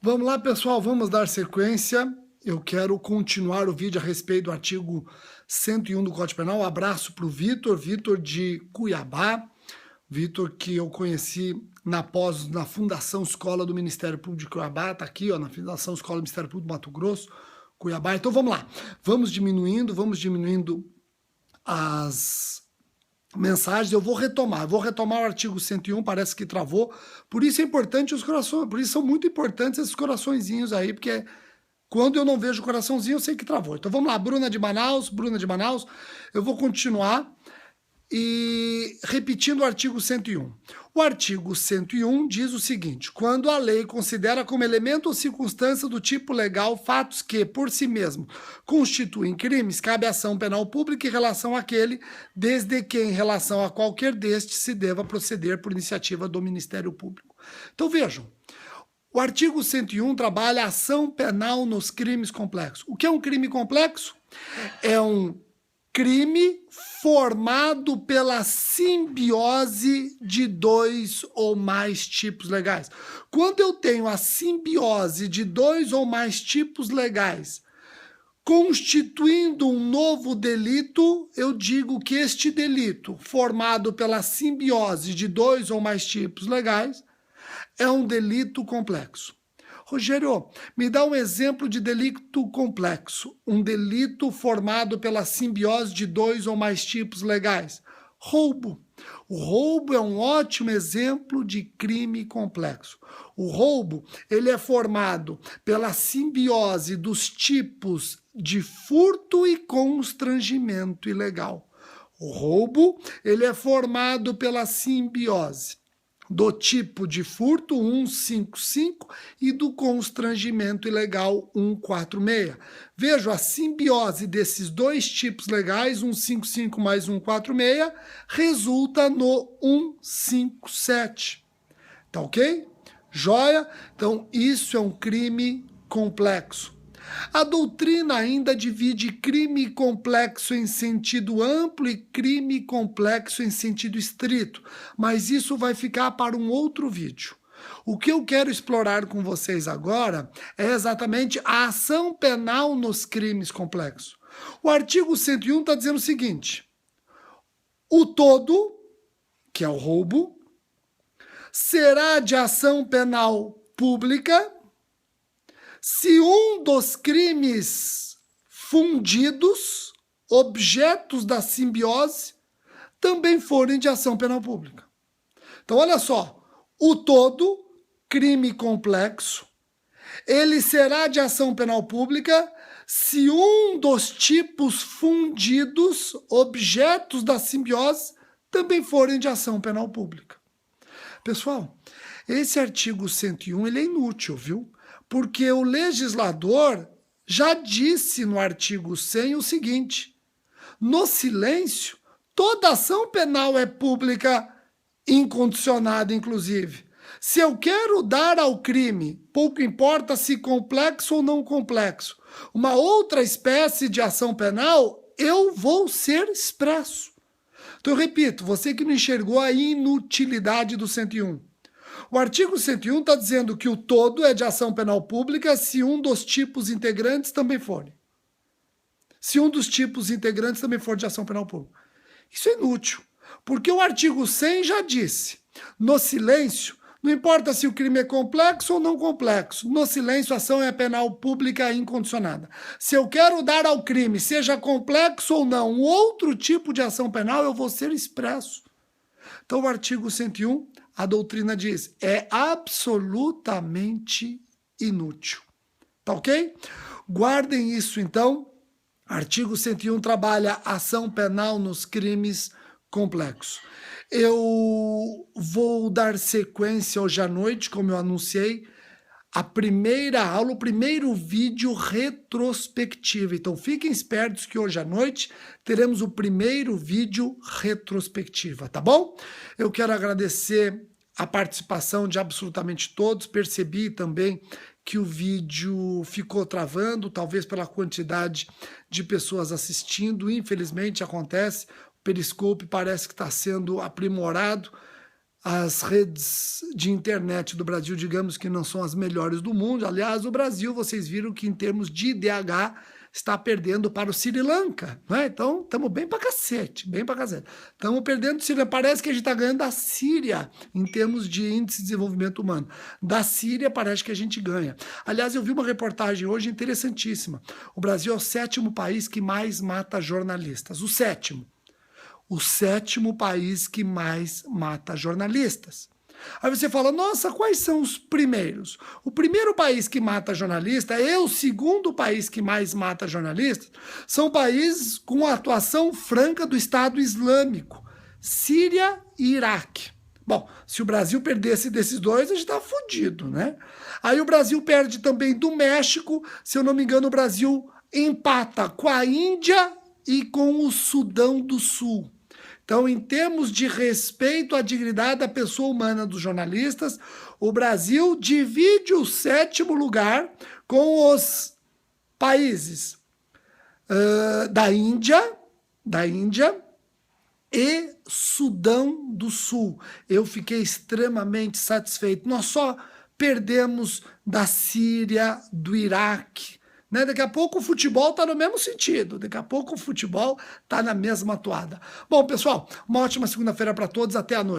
Vamos lá, pessoal, vamos dar sequência. Eu quero continuar o vídeo a respeito do artigo 101 do Código Penal. Abraço para o Vitor de Cuiabá. Vitor, que eu conheci na Fundação Escola do Ministério Público de Cuiabá, está aqui, ó, na Fundação Escola do Ministério Público do Mato Grosso, Cuiabá. Então vamos lá, vamos diminuindo as mensagens. Eu vou retomar o artigo 101, parece que travou, por isso é importante os corações, por isso são muito importantes esses coraçõezinhos aí, porque quando eu não vejo o coraçãozinho, eu sei que travou. Então vamos lá, Bruna de Manaus, eu vou continuar e repetindo o artigo 101. O artigo 101 diz o seguinte: quando a lei considera como elemento ou circunstância do tipo legal fatos que, por si mesmo, constituem crimes, cabe ação penal pública em relação àquele, desde que em relação a qualquer destes se deva proceder por iniciativa do Ministério Público. Então vejam, o artigo 101 trabalha a ação penal nos crimes complexos. O que é um crime complexo? É um crime formado pela simbiose de dois ou mais tipos legais. Quando eu tenho a simbiose de dois ou mais tipos legais constituindo um novo delito, eu digo que este delito, formado pela simbiose de dois ou mais tipos legais, é um delito complexo. Rogério, me dá um exemplo de delito complexo, um delito formado pela simbiose de dois ou mais tipos legais. Roubo. O roubo é um ótimo exemplo de crime complexo. O roubo, ele é formado pela simbiose dos tipos de furto e constrangimento ilegal. O roubo, ele é formado pela simbiose do tipo de furto 155 e do constrangimento ilegal 146. Veja, a simbiose desses dois tipos legais, 155 mais 146, resulta no 157. Tá ok? Joia? Então, isso é um crime complexo. A doutrina ainda divide crime complexo em sentido amplo e crime complexo em sentido estrito, mas isso vai ficar para um outro vídeo. O que eu quero explorar com vocês agora é exatamente a ação penal nos crimes complexos. O artigo 101 está dizendo o seguinte: o todo, que é o roubo, será de ação penal pública se um dos crimes fundidos, objetos da simbiose, também forem de ação penal pública. Então, olha só, o todo, crime complexo, ele será de ação penal pública se um dos tipos fundidos, objetos da simbiose, também forem de ação penal pública. Pessoal, esse artigo 101 ele é inútil, viu? Porque o legislador já disse no artigo 100 o seguinte: no silêncio, toda ação penal é pública, incondicionada inclusive. Se eu quero dar ao crime, pouco importa se complexo ou não complexo, uma outra espécie de ação penal, eu vou ser expresso. Então eu repito, você que não enxergou a inutilidade do 101. O artigo 101 está dizendo que o todo é de ação penal pública se um dos tipos integrantes também forem. Se um dos tipos integrantes também for de ação penal pública. Isso é inútil, porque o artigo 100 já disse, no silêncio, não importa se o crime é complexo ou não complexo, no silêncio a ação é penal pública incondicionada. Se eu quero dar ao crime, seja complexo ou não, um outro tipo de ação penal, eu vou ser expresso. Então o artigo 101, a doutrina diz, é absolutamente inútil. Tá ok? Guardem isso então. Artigo 101 trabalha ação penal nos crimes complexos. Eu vou dar sequência hoje à noite, como eu anunciei, a primeira aula, o primeiro vídeo retrospectivo. Então fiquem espertos que hoje à noite teremos o primeiro vídeo retrospectiva, tá bom? Eu quero agradecer a participação de absolutamente todos. Percebi também que o vídeo ficou travando, talvez pela quantidade de pessoas assistindo. Infelizmente acontece, o Periscope parece que está sendo aprimorado as redes de internet do Brasil, digamos que não são as melhores do mundo. Aliás, o Brasil, vocês viram que em termos de IDH está perdendo para o Sri Lanka, né? Então, estamos bem para cacete, bem para cacete. Estamos perdendo, parece que a gente está ganhando da Síria em termos de índice de desenvolvimento humano. Da Síria parece que a gente ganha. Aliás, eu vi uma reportagem hoje interessantíssima. O Brasil é o 7º país que mais mata jornalistas. O 7º. O 7º país que mais mata jornalistas. Aí você fala, nossa, quais são os primeiros? O primeiro país que mata jornalista e o segundo país que mais mata jornalistas são países com a atuação franca do Estado Islâmico, Síria e Iraque. Bom, se o Brasil perdesse desses dois, a gente tá fudido, né? Aí o Brasil perde também do México, se eu não me engano, o Brasil empata com a Índia e com o Sudão do Sul. Então, em termos de respeito à dignidade da pessoa humana dos jornalistas, o Brasil divide o 7º lugar com os países da Índia e Sudão do Sul. Eu fiquei extremamente satisfeito. Nós só perdemos da Síria, do Iraque, né? Daqui a pouco o futebol está no mesmo sentido, daqui a pouco o futebol está na mesma toada. Bom, pessoal, uma ótima segunda-feira para todos, até a noite.